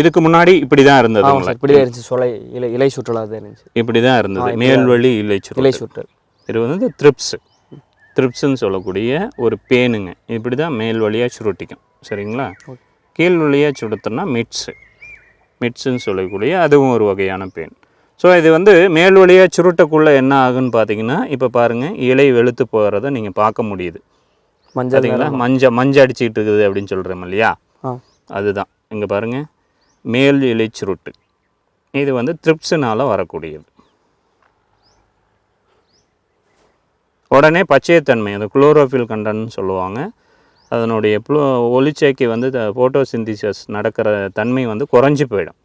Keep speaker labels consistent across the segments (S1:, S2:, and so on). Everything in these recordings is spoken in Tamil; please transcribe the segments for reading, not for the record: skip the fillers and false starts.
S1: இதுக்கு முன்னாடி இப்படி தான் இருந்ததுங்களா?
S2: இப்படி தான் இருந்துச்சு. சொலை இலை சுற்றலாக தான் இருந்துச்சு.
S1: இப்படி தான் இருந்தது, மேல்வழி இலை சுற்றல். இது வந்து த்ரிப்ஸ்ன்னு சொல்லக்கூடிய ஒரு பேனுங்க. இப்படி தான் மேல் வழியாக சுருட்டிக்கும். சரிங்களா? கீழ் வழியாக சுடுத்தோம்னா மிட்ஸுன்னு சொல்லக்கூடிய அதுவும் ஒரு வகையான பேன். ஸோ இது வந்து மேல் வழியாக சுருட்டக்குள்ளே என்ன ஆகுன்னு பார்த்தீங்கன்னா, இப்போ பாருங்கள், இலை வெளுத்து போகிறத நீங்கள் பார்க்க முடியுது. பார்த்தீங்களா? மஞ்சள் அடிச்சுக்கிட்டு இருக்குது அப்படின்னு சொல்கிறோம் இல்லையா? அதுதான் இங்கே பாருங்கள், மேல் இலை சுருட்டு. இது வந்து த்ரிப்ஸுனால் வரக்கூடியது. உடனே பச்சைத்தன்மை, அந்த குளோரோஃபில் கண்டன்னு சொல்லுவாங்க, அதனுடைய ஒளிச்சேர்க்கை வந்து ஃபோட்டோசிந்தசிஸ் நடக்கிற தன்மை வந்து குறைஞ்சி போயிடும்.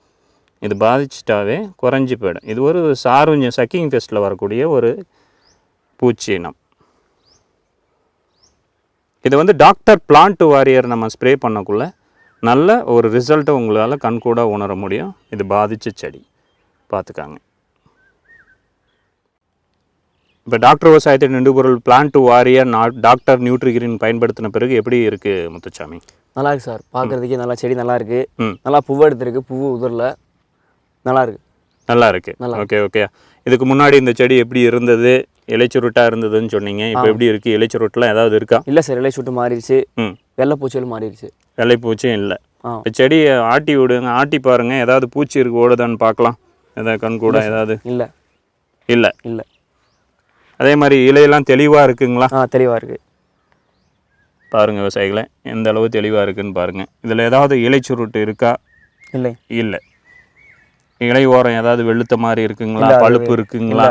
S1: இது பாதிச்சிட்டாவே குறைஞ்சி போயிடும். இது ஒரு சாருஞ்ச சக்கிங் ஃபெஸ்ட்டில் வரக்கூடிய ஒரு பூச்சி இனம். இது வந்து டாக்டர் பிளான்ட் வாரியர் நம்ம ஸ்ப்ரே பண்ணக்குள்ள நல்ல ஒரு ரிசல்ட்டை உங்களால் கண்கூட உணர முடியும். இது பாதித்த செடி பார்த்துக்காங்க. இப்போ டாக்டர் விவசாயத்தின் நின்றுபொருள் பிளான்ட் வாரியர் டாக்டர் நியூட்ரிகிரீன் பயன்படுத்தின பிறகு எப்படி இருக்குது முத்துச்சாமி?
S2: நல்லா இருக்குது சார். பார்க்குறதுக்கே நல்லா, செடி நல்லா இருக்குது. நல்லா பூவை எடுத்துருக்கு, பூவு உதிரில் நல்லா இருக்குது. ஓகே. இதுக்கு முன்னாடி இந்த செடி எப்படி இருந்தது? இலைச்சுருட்டாக இருந்ததுன்னு சொன்னீங்க. இப்போ எப்படி இருக்குது? இலைச்சுருட்டுலாம் ஏதாவது இருக்கா? இல்லை சார், இலைச்சுருட்டு மாறிடுச்சு. வெள்ளைப்பூச்சிகள் மாறிடுச்சு. வெள்ளைப்பூச்சியும் இல்லை. இப்போ செடியை ஆட்டி விடுங்க, ஆட்டி பாருங்கள், ஏதாவது பூச்சி இருக்கு ஓடுதான்னு பார்க்கலாம். ஏதாவது கண் கூட ஏதாவது? இல்லை. அதே மாதிரி இலையெல்லாம் தெளிவாக இருக்குங்களா? தெளிவாக இருக்குது. பாருங்கள் விவசாயிகளை, எந்த அளவு தெளிவாக இருக்குதுன்னு பாருங்கள். இதில் ஏதாவது இலைச்சுருட்டு இருக்கா? இல்லை. இலை ஓரம் ஏதாவது வெளுத்த மாதிரி இருக்குங்களா? பழுப்பு இருக்குங்களா?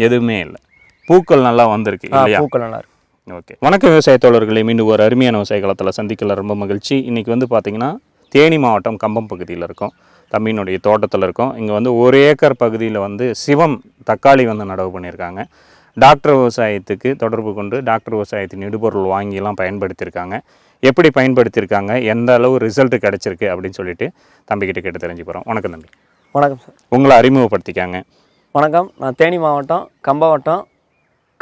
S2: எதுவுமே இல்லை. பூக்கள் நல்லா வந்திருக்கு இல்லையா? பூக்கள் நல்லா இருக்கு. ஓகே. வணக்கம் விவசாய தோழர்களை, மீண்டும் ஒரு அருமையான விவசாய களத்தில் சந்திக்கல ரொம்ப மகிழ்ச்சி. இன்றைக்கி வந்து பார்த்திங்கன்னா தேனி மாவட்டம் கம்பம் பகுதியில் இருக்கோம். தம்பியினுடைய தோட்டத்தில் இருக்கோம். இங்கே வந்து 1 ஏக்கர் பகுதியில் வந்து சிவம் தக்காளி வந்து நடவு பண்ணியிருக்காங்க. டாக்டர் விவசாயத்துக்கு தொடர்பு கொண்டு டாக்டர் விவசாயத்தின் இடுபொருள் வாங்கியெல்லாம் பயன்படுத்தியிருக்காங்க. எப்படி பயன்படுத்தியிருக்காங்க, எந்த அளவு ரிசல்ட் கிடச்சிருக்கு அப்படின்னு சொல்லிட்டு தம்பிக்கிட்ட கேட்டு தெரிஞ்சு போகிறோம். வணக்கம் தம்பி. வணக்கம் சார்.
S1: உங்களை அறிமுகப்படுத்திக்காங்க.
S2: வணக்கம், நான் தேனி மாவட்டம் கம்பவட்டம்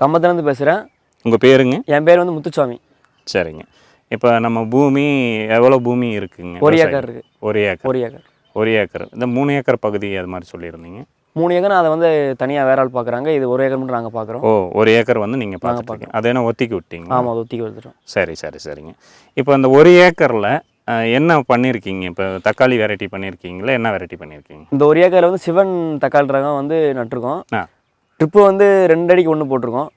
S2: கம்பத்துலேருந்து பேசுகிறேன்.
S1: உங்கள் பேருங்க?
S2: என் பேர் வந்து முத்துச்சாமி.
S1: சரிங்க. இப்போ நம்ம பூமி எவ்வளோ பூமி இருக்குங்க?
S2: 1 ஏக்கர் இருக்குது.
S1: 1 ஏக்கர். இந்த 3 ஏக்கர் பகுதி அது மாதிரி சொல்லியிருந்தீங்க.
S2: 3 ஏக்கர் அதை வந்து தனியாக வேற ஆள் பார்க்குறாங்க. இது 1 ஏக்கர் மட்டும் நாங்கள் பார்க்குறோம்.
S1: 1 ஏக்கர் வந்து நீங்கள் பார்க்குறீங்க. அதை என்ன ஒத்திக்கி விட்டீங்க?
S2: ஆமாம், அது ஒத்திக்கி விட்டுட்டோம்.
S1: சரிங்க. இப்போ அந்த 1 ஏக்கரில் என்ன பண்ணியிருக்கீங்க? இப்போ தக்காளி வெரைட்டி பண்ணியிருக்கீங்களா? என்ன வெரைட்டி பண்ணியிருக்கீங்க?
S2: இந்த 1 ஏக்கரில் வந்து சிவன் தக்காளி ரகம் வந்து நட்டுருக்கோம். ட்ரிப்பு வந்து 2 அடிக்கு 1 போட்டிருக்கோம்.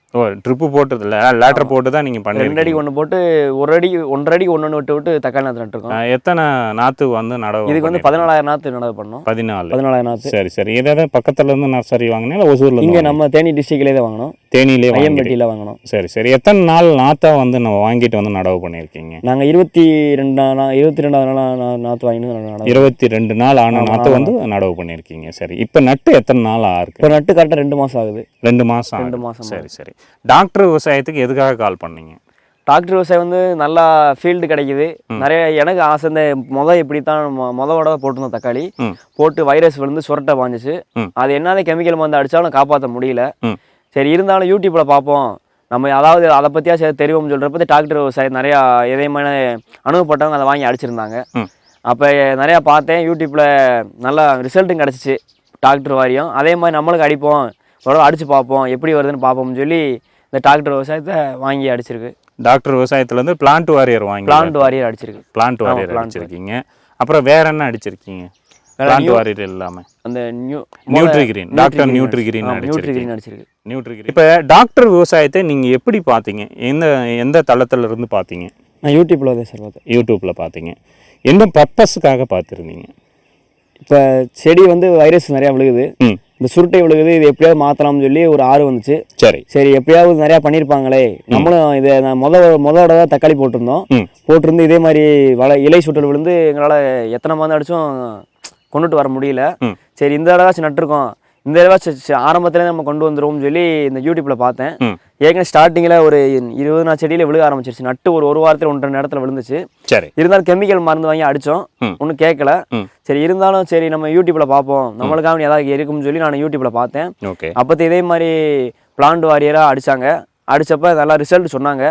S1: ட்ரிப்பு போட்டது இல்லை, லேட்டர் போட்டு தான் நீங்கள் பண்ணி
S2: 2 அடிக்கு 1 போட்டு 1 அடி 1.5 அடிக்கு 1 விட்டு தக்காளி நாற்று நட்டுருக்கோம்.
S1: எத்தனை நாற்று வந்து நடவு?
S2: இதுக்கு வந்து 14,000 நாற்று நடவு பண்ணோம். 14,000 நாற்று.
S1: சரி. ஏதாவது பக்கத்துல இருந்து நர்சரி வாங்கினா ஒசூரில்?
S2: இங்கே நம்ம தேனி டிஸ்ட்ரிக்ட்லேயே தான் வாங்கினோம்.
S1: தேனியிலே
S2: ஐயம்பட்டியில் வாங்கினோம்.
S1: சரி. எத்தனை நாள் நாற்றை வந்து நம்ம வாங்கிட்டு வந்து நடவு பண்ணியிருக்கீங்க?
S2: நாங்கள் 22வது நாள் நாற்று வாங்கிட்டு
S1: 22 நாள் ஆன நாற்று வந்து நடவு பண்ணியிருக்கீங்க. சரி. இப்போ நட்டு எத்தனை நாள் ஆகுது?
S2: இப்போ நட்டு கரெக்டாக 2 மாதம் ஆகுது.
S1: 2 மாதம். சரி. டாக்டர் விவசாயத்துக்கு எதுக்காக கால் பண்ணீங்க?
S2: டாக்டர் விவசாயம் வந்து நல்லா ஃபீல்டு கிடைக்குது. நிறைய எனக்கு ஆசை, இந்த இப்படித்தான் முதலோட போட்டிருந்தோம் தக்காளி போட்டு வைரஸ் விழுந்து சுரட்டை பாஞ்சிச்சு. அது என்னதான் கெமிக்கல் மருந்து அடித்தாலும் காப்பாற்ற முடியல. சரி, இருந்தாலும் யூடியூப்பில் பார்ப்போம், நம்ம அதாவது அதை பற்றியா சரி தெரியும்னு சொல்கிறப்ப டாக்டர் விவசாயம் நிறையா எதையுமான அனுபவப்பட்டவங்க அதை வாங்கி அடிச்சிருந்தாங்க. அப்போ நிறையா பார்த்தேன் யூடியூப்பில், நல்லா ரிசல்ட்டும் கிடச்சிச்சு டாக்டர் வாரியம். அதே மாதிரி நம்மளுக்கு அடிப்போம், ஓரளவு அடித்து பார்ப்போம், எப்படி வருதுன்னு பார்ப்போம்னு சொல்லி இந்த டாக்டர் விவசாயத்தை வாங்கி அடிச்சிருக்கு.
S1: டாக்டர் விவசாயத்துலேருந்து பிளான்ட் வாரியர்
S2: அடிச்சிருக்கு.
S1: பிளான்ட் வாரியர் அடிச்சிருக்கீங்க. அப்புறம் வேற என்ன அடிச்சிருக்கீங்க? பிளான்ட் வாரியர் இல்லாமல்
S2: அந்த
S1: நியூட்ரிகிரீன், டாக்டர் நியூட்ரிகிரீன்
S2: அடிச்சிருக்கு.
S1: இப்போ டாக்டர் விவசாயத்தை நீங்கள் எப்படி பார்த்தீங்க? எந்த தளத்தில் இருந்து பார்த்தீங்க?
S2: நான் யூடியூப்பில் தான் சார் பார்த்தேன்.
S1: யூடியூப்பில் பார்த்தீங்க. என்ன பர்பஸுக்காக பார்த்துருந்தீங்க?
S2: இப்போ செடி வந்து வைரஸ் நிறையா விழுகுது, இந்த சுருட்டை விழுகுது, இது எப்படியாவது மாற்றலாம்னு சொல்லி ஒரு ஆர்வம் வந்துச்சு. சரி எப்படியாவது நிறையா பண்ணியிருப்பாங்களே, நம்மளும் இதை முதலோட தான் தக்காளி போட்டிருந்து இதே மாதிரி இலை சுட்டல் விழுந்து எங்களால் எத்தனை மருந்து அடிச்சும் கொண்டுட்டு வர முடியல. சரி, இந்த தடவை நட்டுருக்கோம், இந்த தடவை ஆரம்பத்துலேயே நம்ம கொண்டு வந்துடுவோம்னு சொல்லி இந்த யூடியூப்பில் பார்த்தேன். ஏற்கனவே ஸ்டார்டிங்கில் ஒரு 20 செடியில் விழுக ஆரம்பிச்சிருச்சு. நட்டு ஒரு வாரத்தில் 1-2 இடத்துல விழுந்துச்சு. இருந்தாலும் கெமிக்கல் மருந்து வாங்கி அடித்தோம், ஒன்றும் கேட்கல. சரி, இருந்தாலும் சரி நம்ம யூடியூப்பில் பார்ப்போம், நம்மளுக்காக ஏதாவது இருக்கும்னு சொல்லி நான் யூடியூப்பில் பார்த்தேன். அப்போது இதே மாதிரி பிளான்ட் வாரியராக அடித்தாங்க. அடித்தப்போ நல்லா ரிசல்ட் சொன்னாங்க.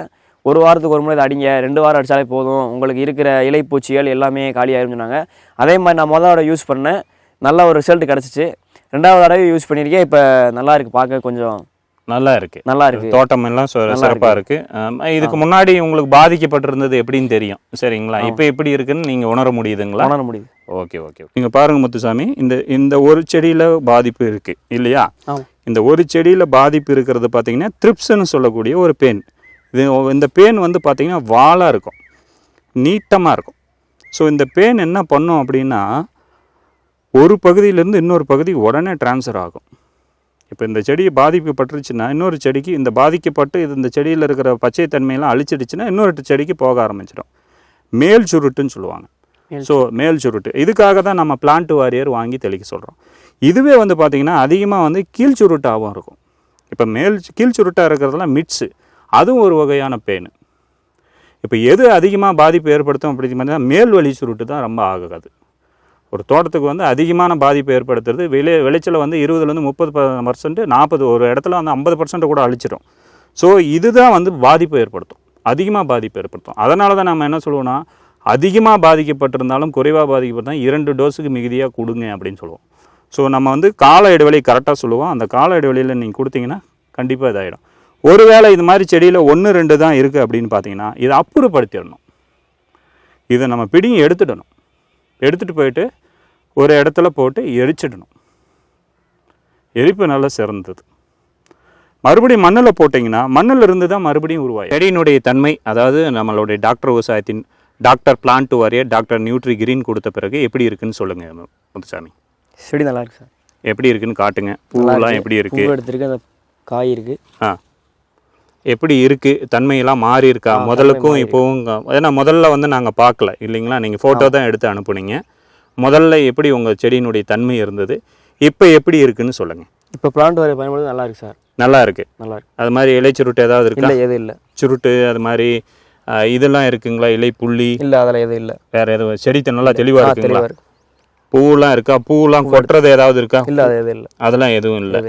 S2: ஒரு வாரத்துக்கு ஒரு முறை இதை அடிங்க, 2 வாரம் அடித்தாலே போதும், உங்களுக்கு இருக்கிற இலைப்பூச்சிகள் எல்லாமே காலியாயிரும்னு சொன்னாங்க. அதே மாதிரி நான் முதல் தடவை யூஸ் பண்ணேன், நல்ல ஒரு ரிசல்ட் கிடச்சிச்சு. 2வது தடவை யூஸ் பண்ணியிருக்கேன். இப்போ நல்லா இருக்குது, பார்க்க கொஞ்சம் நல்லா இருக்குது.
S1: தோட்டம் எல்லாம் சிறப்பாக இருக்குது. இதுக்கு முன்னாடி உங்களுக்கு பாதிக்கப்பட்டிருந்தது எப்படின்னு தெரியும் சரிங்களா? இப்போ எப்படி இருக்குன்னு நீங்கள் உணர முடியுதுங்களா?
S2: உணர முடியுது.
S1: Okay okay. நீங்கள் பாருங்கள் முத்துசாமி, இந்த ஒரு செடியில் பாதிப்பு இருக்குது இல்லையா? இந்த ஒரு செடியில் பாதிப்பு இருக்கிறது பார்த்தீங்கன்னா த்ரிப்ஸ்ன்னு சொல்லக்கூடிய ஒரு பேன். இந்த பேன் வந்து பார்த்தீங்கன்னா வாலாக இருக்கும், நீட்டமாக இருக்கும். ஸோ இந்த பேன் என்ன பண்ணும் அப்படின்னா ஒரு பகுதியிலேருந்து இன்னொரு பகுதி உடனே டிரான்ஸ்ஃபர் ஆகும். இப்போ இந்த செடி பாதிக்கப்பட்டுருச்சுன்னா இன்னொரு செடிக்கு இந்த பாதிக்கப்பட்டு இந்த செடியில் இருக்கிற பச்சை தன்மையெல்லாம் அழிச்சிடுச்சுன்னா இன்னொரு செடிக்கு போக ஆரம்பிச்சிடும். மேல் சுருட்டுன்னு சொல்லுவாங்க. ஸோ மேல் சுருட்டு இதுக்காக தான் நம்ம பிளான்ட் வாரியர் வாங்கி தெளிக்க சொல்கிறோம். இதுவே வந்து பார்த்திங்கன்னா அதிகமாக வந்து கீழ் சுருட்டாகவும் இருக்கும். இப்போ கீழ் சுருட்டாக இருக்கிறதுலாம் மிட்ஸு, அதுவும் ஒரு வகையான பேனு. இப்போ எது அதிகமாக பாதிப்பு ஏற்படுத்தும் அப்படின்னு பார்த்தீங்கன்னா மேல் வழி சுருட்டு தான் ரொம்ப ஆகாது. ஒரு தோட்டத்துக்கு வந்து அதிகமான பாதிப்பு ஏற்படுத்துறது விளைச்சலை வந்து 20% 30%, 40 ஒரு இடத்துல வந்து 50% கூட அழிச்சிடும். ஸோ இதுதான் வந்து பாதிப்பு ஏற்படுத்தும், அதிகமாக பாதிப்பு ஏற்படுத்தும். அதனால தான் நம்ம என்ன சொல்லுவோம்னா அதிகமாக பாதிக்கப்பட்டிருந்தாலும் குறைவாக பாதிக்கப்பட்டால் 2 டோஸுக்கு மிகுதியாக கொடுங்க அப்படின்னு சொல்லுவோம். ஸோ நம்ம வந்து கால இடைவெளி கரெக்டாக சொல்லுவோம். அந்த கால இடைவெளியில் நீங்கள் கொடுத்தீங்கன்னா கண்டிப்பாக இதாகிடும். ஒருவேளை இது மாதிரி செடியில் 1-2 தான் இருக்குது அப்படின்னு பார்த்தீங்கன்னா இதை அப்புறப்படுத்திடணும். இதை நம்ம பிடிங்கி எடுத்துகிட்டு போயிட்டு ஒரு இடத்துல போட்டு எரிச்சிடணும். எரிப்பு நல்லா சிறந்தது. மறுபடியும் மண்ணில் போட்டிங்கன்னா மண்ணில் இருந்து தான் மறுபடியும் உருவாகும். செடியினுடைய தன்மை, அதாவது நம்மளுடைய டாக்டர் விவசாயத்தின் doctor plant warrior doctor nutri green கொடுத்த பிறகு எப்படி இருக்குன்னு சொல்லுங்கள் முத்துசாமி.
S2: செடி நல்லா இருக்குது சார்.
S1: எப்படி இருக்குன்னு காட்டுங்க. பூவெல்லாம் எப்படி இருக்குது?
S2: பூ எடுத்துருக்கு, அந்த காய் இருக்குது.
S1: எப்படி இருக்குது, தன்மையெல்லாம் மாறி இருக்கா முதலுக்கும் இப்போவும்? ஏன்னா முதல்ல வந்து நாங்கள் பார்க்கல இல்லைங்களா, நீங்கள் ஃபோட்டோ தான் எடுத்து அனுப்புனீங்க. முதல்ல எப்படி உங்கள் செடியினுடைய தன்மை இருந்தது, இப்போ எப்படி இருக்குன்னு சொல்லுங்கள்.
S2: இப்போ பிளான்ட் வாரியர் பயன்படுது நல்லா இருக்குது சார்.
S1: நல்லா இருக்குது. அது மாதிரி இலை சுருட்டு ஏதாவது இருக்கா?
S2: இல்லை, எதுவும் இல்லை.
S1: சுருட்டு அது மாதிரி இதெல்லாம் இருக்குங்களா? இலை புள்ளி
S2: இல்லை, அதெல்லாம் எதுவும் இல்லை.
S1: வேறு எதுவும் செடி நல்லா தெளிவாக இருக்குங்களா? பூவெல்லாம் இருக்கா? பூவெல்லாம் கொட்டுறது ஏதாவது இருக்கா?
S2: இல்லை, அது எதுவும் இல்லை.
S1: அதெல்லாம் எதுவும் இல்லை.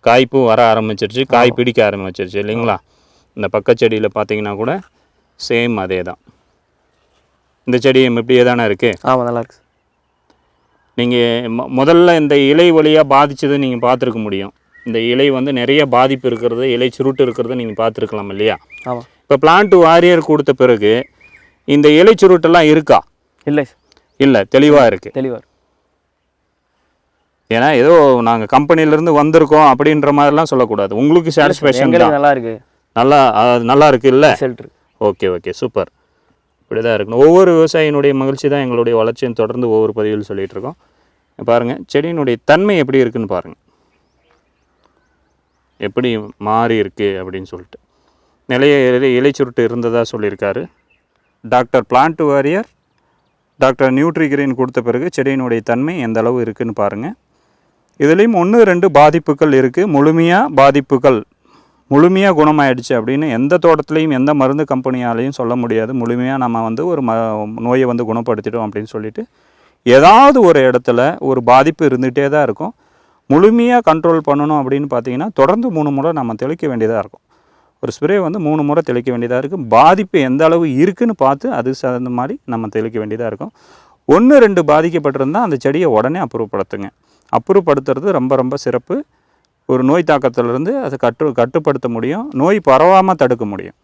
S1: காய்ப்பூ வர ஆரம்பிச்சிருச்சு, காய் பிடிக்க ஆரம்பிச்சிருச்சு இல்லைங்களா? இந்த பக்கச்செடியில் பார்த்தீங்கன்னா கூட சேம் அதே தான். இந்த செடி எப்படியே தானே இருக்குது?
S2: ஆமாம், நல்லா இருக்குது.
S1: நீங்கள் முதல்ல இந்த இலை வழியாக பாதித்தது நீங்கள் பார்த்துருக்க முடியும். இந்த இலை வந்து நிறைய பாதிப்பு இருக்கிறது, இலை சுருட்டு இருக்கிறத நீங்கள் பார்த்துருக்கலாம் இல்லையா?
S2: ஆமாம்.
S1: இப்போ பிளான்ட் வாரியர் கொடுத்த பிறகு இந்த இலை சுருட்டெல்லாம் இருக்கா? இல்லை, தெளிவாக இருக்குது.
S2: தெளிவாக.
S1: ஏன்னா ஏதோ நாங்கள் கம்பெனிலேருந்து வந்திருக்கோம் அப்படின்ற மாதிரிலாம் சொல்லக்கூடாது. உங்களுக்கு சாட்டிஸ்ஃபேக்ஷன் தான்.
S2: நல்லா இருக்குது.
S1: நல்லா இருக்குது இல்லை? Okay okay, super. இப்படி தான் இருக்கணும். ஒவ்வொரு விவசாயினுடைய மகிழ்ச்சி தான் எங்களுடைய வளர்ச்சியும் தொடர்ந்து ஒவ்வொரு பதிவில் சொல்லிகிட்டு இருக்கோம். பாருங்கள் செடியினுடைய தன்மை எப்படி இருக்குதுன்னு பாருங்கள், எப்படி மாறி இருக்குது அப்படின்னு சொல்லிட்டு. நிறைய இலை சுருட்டு இருந்ததாக சொல்லியிருக்காரு doctor plant warrior doctor nutri green கொடுத்த பிறகு செடியினுடைய தன்மை எந்த அளவு இருக்குதுன்னு பாருங்கள். இதுலேயும் 1-2 பாதிப்புகள் இருக்குது. முழுமையாக குணமாயிடுச்சு அப்படின்னு எந்த தோட்டத்துலேயும் எந்த மருந்து கம்பெனியாலையும் சொல்ல முடியாது. முழுமையாக நம்ம வந்து ஒரு நோயை வந்து குணப்படுத்திட்டோம் அப்படின்னு சொல்லிட்டு ஏதாவது ஒரு இடத்துல ஒரு பாதிப்பு இருந்துகிட்டே தான் இருக்கும். முழுமையாக கண்ட்ரோல் பண்ணணும் அப்படின்னு பார்த்தீங்கன்னா தொடர்ந்து 3 முறை நம்ம தெளிக்க வேண்டியதாக இருக்கும். ஒரு ஸ்ப்ரே வந்து 3 முறை தெளிக்க வேண்டியதாக இருக்குது. பாதிப்பு எந்த அளவு இருக்குதுன்னு பார்த்து அது சார்ந்த மாதிரி நம்ம தெளிக்க வேண்டியதாக இருக்கும். 1-2 பாதிக்கப்பட்டிருந்தால் அந்த செடியை உடனே அப்புறப்படுத்துங்க. அப்புறப்படுத்துறது ரொம்ப ரொம்ப சிறப்பு. ஒரு நோய் தாக்கத்திலிருந்து அதை கட்டுப்படுத்த முடியும், நோய் பரவாமல் தடுக்க முடியும்.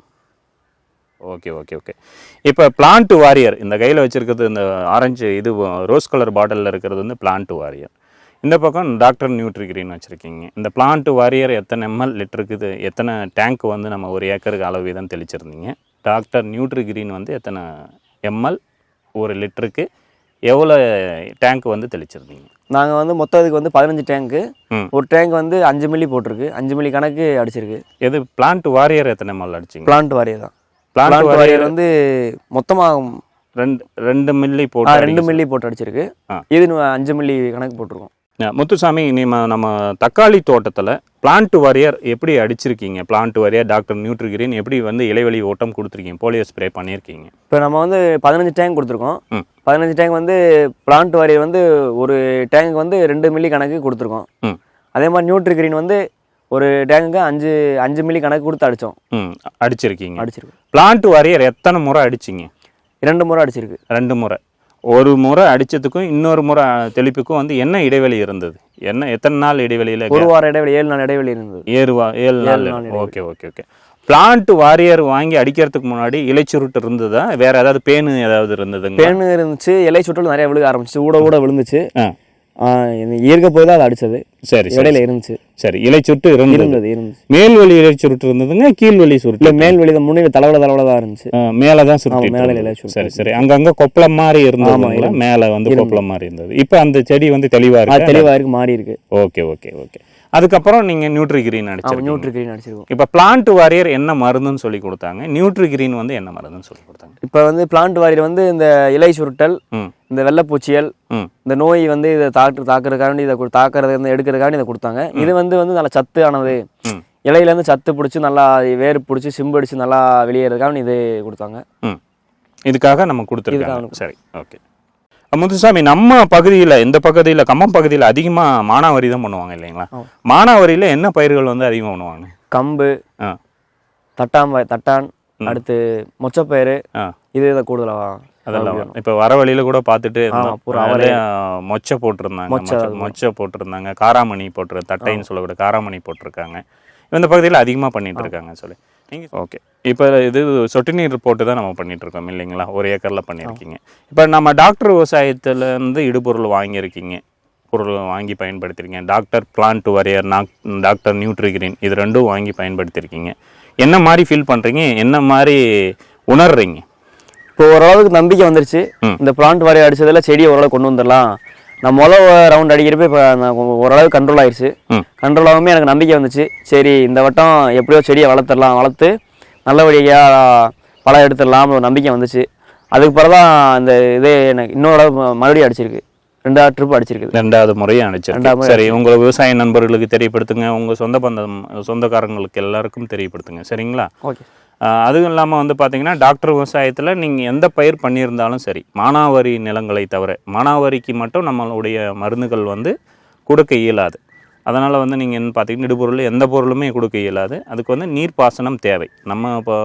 S1: Okay okay okay. இப்போ பிளான்ட் வாரியர் இந்த கையில் வச்சுருக்கிறது, இந்த ஆரஞ்சு இது ரோஸ் கலர் பாட்டிலில் இருக்கிறது வந்து பிளான்ட் வாரியர். இந்த பக்கம் டாக்டர் நியூட்ரி கிரீன் வச்சுருக்கீங்க. இந்த பிளான்ட் வாரியர் எத்தனை ml லிட்டருக்கு, எத்தனை டேங்க் வந்து நம்ம ஒரு ஏக்கருக்கு அளவு வீதம் தெளிச்சிருந்தீங்க? டாக்டர் நியூட்ரி கிரீன் வந்து எத்தனை ml ஒரு லிட்டருக்கு எவ்வளோ டேங்க் வந்து தெளிச்சிருந்தீங்க?
S2: நாங்கள் வந்து மொத்தம் இதுக்கு வந்து 15 டேங்க்கு. ஒரு டேங்க் வந்து 5 மில்லி போட்டிருக்கு, 5 மில்லி கணக்கு அடிச்சிருக்கு.
S1: எது பிளான்ட் வாரியர் எத்தனை ml அடிச்சிங்க?
S2: பிளான்ட் வாரியர் தான்.
S1: பிளான்ட் வாரியர்
S2: வந்து மொத்தமாக
S1: 2 மில்லி போட்டு
S2: 2 மில்லி போட்டு அடிச்சிருக்கு. இது 5 மில்லி கணக்கு போட்டிருக்கோம்.
S1: முத்துசாமி, நம்ம தக்காளி தோட்டத்தில் பிளான்ட் வாரியர் எப்படி அடிச்சிருக்கீங்க? Plant warrior doctor nutri green எப்படி வந்து இலைவெளி ஓட்டம் கொடுத்துருக்கீங்க, போலியோ ஸ்ப்ரே பண்ணியிருக்கீங்க?
S2: இப்போ நம்ம வந்து 15 டேங்க் கொடுத்துருக்கோம். 15 டேங்க் வந்து பிளான்ட் வாரியர் வந்து ஒரு டேங்க் வந்து 2 மில்லி கணக்கு கொடுத்துருக்கோம். அதே மாதிரி நியூட்ரி கிரீன் வந்து ஒரு டேங்குக்கு 5 மில்லி கணக்கு கொடுத்து அடித்தோம்.
S1: அடிச்சிருக்கோம். பிளான்ட் வாரியர் எத்தனை முறை அடிச்சிங்க?
S2: 2 முறை அடிச்சிருக்கு.
S1: 2 முறை. ஒரு முறை அடித்ததுக்கும் இன்னொரு முறை தெளிப்புக்கும் வந்து என்ன இடைவெளி இருந்தது? எத்தனை நாள் இடைவெளியில்?
S2: 1 வார இடைவெளி, 7 நாள் இடைவெளி இருந்தது.
S1: 7 நாள். ஓகே. பிளான்ட் வாரியர் வாங்கி அடிக்கிறதுக்கு முன்னாடி இலைச்சுருட்டு இருந்ததா? வேற ஏதாவது பேனு ஏதாவது இருந்ததுங்க?
S2: பேனு இருந்துச்சு, இலை சுட்டல் நிறைய விழுக ஆரம்பிச்சு, ஊட விழுந்துச்சு. இயற்கை போய் தான் அதை அடிச்சது.
S1: சரி,
S2: இடையில இருந்துச்சு.
S1: சரி, இலைச்சுட்டு இருந்தது. மேல்வெளி இலைச்சுருட்டு இருந்ததுங்க, கீழ்வெளி சுருட்டு?
S2: இல்லை, மேல்வெளி தான். முன்னில தலைவல தான் இருந்துச்சு.
S1: மேலே தான் சுருட்டு. மேலே இலைச்சுருட்டு. சரி, அங்கங்கே கொப்பளம் மாதிரி இருந்தது. மேலே வந்து கொப்பளம் மாதிரி இருந்தது. இப்போ அந்த செடி வந்து தெளிவாக
S2: இருக்கு, மாறி இருக்கு.
S1: ஓகே. அதுக்கப்புறம் நீங்கள் நியூட்ரிகிரீன் அடிச்சிருக்கீங்க.
S2: நியூட்ரிகிரீன் அடிச்சிருக்கோம்.
S1: இப்போ பிளான்ட் வாரியர் என்ன மருந்துன்னு சொல்லி கொடுத்தாங்க, நியூட்ரிகிரீன் வந்து என்ன மருந்துன்னு சொல்லி கொடுத்தாங்க?
S2: இப்போ வந்து பிளான்ட் வாரியர் வந்து இந்த இலை சுருட்டல், இந்த வெள்ளைப்பூச்சியல், இந்த நோய் வந்து இதை தாக்குறதுக்காண்டி இதை தாக்குறது வந்து எடுக்கிறதுக்காண்டி இதை கொடுத்தாங்க. இது வந்து நல்ல சத்து ஆனது, இலையிலேருந்து சத்து பிடிச்சி நல்லா வேறு பிடிச்சி சிம்படிச்சு நல்லா வெளியேறதுக்காண்டி இது கொடுத்தாங்க.
S1: இதுக்காக நம்ம கொடுத்துருக்காங்க. சரி, ஓகே. முத்துசாமி, நம்ம பகுதியில், இந்த பகுதியில், கம்பம் பகுதியில் அதிகமாக மானாவாரி தான் பண்ணுவாங்க இல்லைங்களா? மானாவாரியில் என்ன பயிர்கள் வந்து அதிகமாக பண்ணுவாங்க?
S2: கம்பு, தட்டான், அடுத்து மொச்சப்பயிறு, இது இதை கூடுதலாக
S1: அதெல்லாம் இப்போ வர வழியில் கூட பார்த்துட்டு மொச்சை போட்டிருந்தாங்க, காராமணி தட்டைன்னு சொல்லக்கூட காராமணி போட்டிருக்காங்க. இந்த பகுதியில் அதிகமாக பண்ணிட்டு இருக்காங்க சொல்லி நீங்கள். ஓகே, இப்போ இது சொட்டு நீர் போட்டு தான் நம்ம பண்ணிகிட்ருக்கோம் இல்லைங்களா? 1 ஏக்கரில் பண்ணியிருக்கீங்க. இப்போ நம்ம டாக்டர் விவசாயத்துலேருந்து இடுபொருள் வாங்கியிருக்கீங்க, பொருள் வாங்கி பயன்படுத்திருக்கீங்க. டாக்டர் பிளான்ட் வாரியர், டாக்டர் நியூட்ரிகிரீன், இது 2ம் வாங்கி பயன்படுத்தியிருக்கீங்க. என்ன மாதிரி ஃபீல் பண்ணுறீங்க, என்ன மாதிரி உணர்றீங்க?
S2: இப்போ ஓரளவுக்கு நம்பிக்கை வந்துருச்சு. இந்த பிளான்ட் வாரியர் அடித்ததில் செடியை ஓரளவு கொண்டு வந்துடலாம். நான் ரவுண்ட் அடிக்கிறப்ப இப்போ ஓரளவு கண்ட்ரோல் ஆயிடுச்சு. கண்ட்ரோல் ஆகாமல் எனக்கு நம்பிக்கை வந்துச்சு. சரி, இந்த வட்டம் எப்படியோ செடியை வளர்த்து நல்லபடியாக பழம் எடுத்துடலாம் ஒரு நம்பிக்கை வந்துச்சு. அதுக்கு பிறகு தான் இந்த இதே எனக்கு இன்னொரு மறுபடியும் அடிச்சிருக்கு. 2வது ட்ரிப் அடிச்சிருக்கு.
S1: 2வது முறையும் அடிச்சிருக்கு. சரி, உங்கள் விவசாய நண்பர்களுக்கு தெரியப்படுத்துங்க, உங்கள் சொந்தக்காரங்களுக்கு எல்லாருக்கும் தெரியப்படுத்துங்க. சரிங்களா?
S2: ஓகே.
S1: அதுவும் இல்லாமல் வந்து பார்த்தீங்கன்னா, டாக்டர் விவசாயத்தில் நீங்கள் எந்த பயிர் பண்ணியிருந்தாலும் சரி, மானாவாரி நிலங்களை தவிர மானாவாரிக்கு மட்டும் நம்மளுடைய மருந்துகள் வந்து கொடுக்க இயலாது. அதனால் வந்து நீங்கள் என்ன பார்த்தீங்கன்னா, இடுபொருள் எந்த பொருளுமே கொடுக்க இயலாது. அதுக்கு வந்து நீர்ப்பாசனம் தேவை. நம்ம இப்போ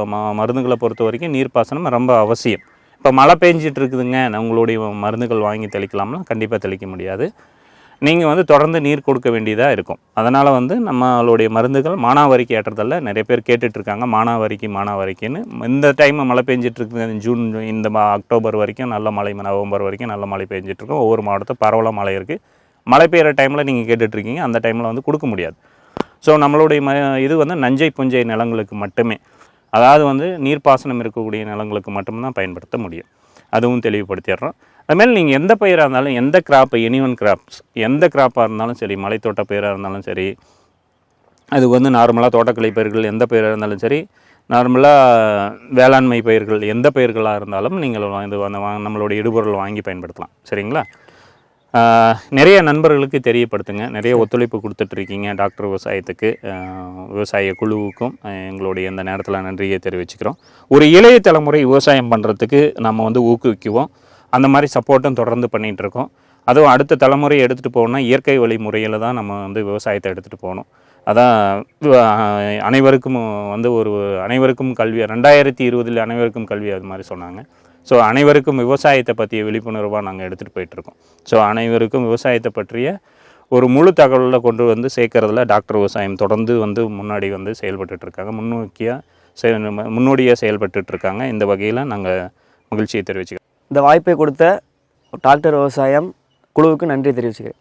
S1: மருந்துகளை பொறுத்த வரைக்கும் நீர்ப்பாசனம் ரொம்ப அவசியம். இப்போ மழை பெஞ்சிட்டு இருக்குதுங்க, உங்களுடைய மருந்துகள் வாங்கி தெளிக்கலாம்னா கண்டிப்பாக தெளிக்க முடியாது. நீங்கள் வந்து தொடர்ந்து நீர் கொடுக்க வேண்டியதாக இருக்கும். அதனால் வந்து நம்மளுடைய மருந்துகள் மானாவாரிக்கு ஏற்றதில்ல. நிறைய பேர் கேட்டுட்ருக்காங்க மானாவாரிக்குன்னு. இந்த டைம் மழை பெஞ்சிட்ருக்குது, ஜூன், இந்த அக்டோபர் வரைக்கும் நல்ல மழை, நவம்பர் வரைக்கும் நல்ல மழை பெஞ்சிட்ருக்கோம். ஒவ்வொரு மாவட்டத்தில் பரவலாக மழை இருக்குது. மழை பெய்கிற டைமில் நீங்கள் கேட்டுட்ருக்கீங்க, அந்த டைமில் வந்து கொடுக்க முடியாது. ஸோ நம்மளுடைய இது வந்து நஞ்சை புஞ்சை நிலங்களுக்கு மட்டுமே, அதாவது வந்து நீர்ப்பாசனம் இருக்கக்கூடிய நிலங்களுக்கு மட்டும்தான் பயன்படுத்த முடியும். அதுவும் தெளிவுபடுத்திடுறோம். அதுமாதிரி நீங்கள் எந்த பயிராக இருந்தாலும், எந்த கிராப்பு, எனிவன் கிராப்ஸ், எந்த கிராப்பாக இருந்தாலும் சரி, மலைத்தோட்ட பயிராக இருந்தாலும் சரி, அது வந்து நார்மலாக தோட்டக்கலை பயிர்கள் எந்த பயிராக இருந்தாலும் சரி, நார்மலாக வேளாண்மை பயிர்கள் எந்த பயிர்களாக இருந்தாலும் நீங்கள் இது நம்மளுடைய இடுபொருள் வாங்கி பயன்படுத்தலாம். சரிங்களா? நிறைய நண்பர்களுக்கு தெரியப்படுத்துங்க. நிறைய ஒத்துழைப்பு கொடுத்துட்ருக்கீங்க டாக்டர் விவசாயத்துக்கு, விவசாய குழுவுக்கும் எங்களுடைய இந்த நேரத்தில் நன்றியை தெரிவிச்சுக்கிறோம். ஒரு இளைய தலைமுறை விவசாயம் பண்ணுறதுக்கு நம்ம வந்து ஊக்குவிக்குவோம். அந்த மாதிரி சப்போர்ட்டும் தொடர்ந்து பண்ணிகிட்ருக்கோம். அதுவும் அடுத்த தலைமுறையை எடுத்துகிட்டு போகணுன்னா இயற்கை வழி முறையில் தான் நம்ம வந்து விவசாயத்தை எடுத்துகிட்டு போகணும். அதான் அனைவருக்கும் வந்து அனைவருக்கும் கல்வி 2020 அனைவருக்கும் கல்வி, அது மாதிரி சொன்னாங்க. ஸோ அனைவருக்கும் விவசாயத்தை பற்றிய விழிப்புணர்வாக நாங்கள் எடுத்துகிட்டு போயிட்டுருக்கோம். ஸோ அனைவருக்கும் விவசாயத்தை பற்றிய ஒரு முழு தகவலில் கொண்டு வந்து சேர்க்கறதுல டாக்டர் விவசாயம் தொடர்ந்து வந்து முன்னாடி வந்து செயல்பட்டுருக்காங்க, முன்னோடியாக செயல்பட்டுருக்காங்க. இந்த வகையில் நாங்கள் மகிழ்ச்சியை தெரிவிச்சுக்கிறோம்.
S2: இந்த வாய்ப்பை கொடுத்த டாக்டர் விவசாயம் குழுவுக்கு நன்றி தெரிவிச்சுக்கிறேன்.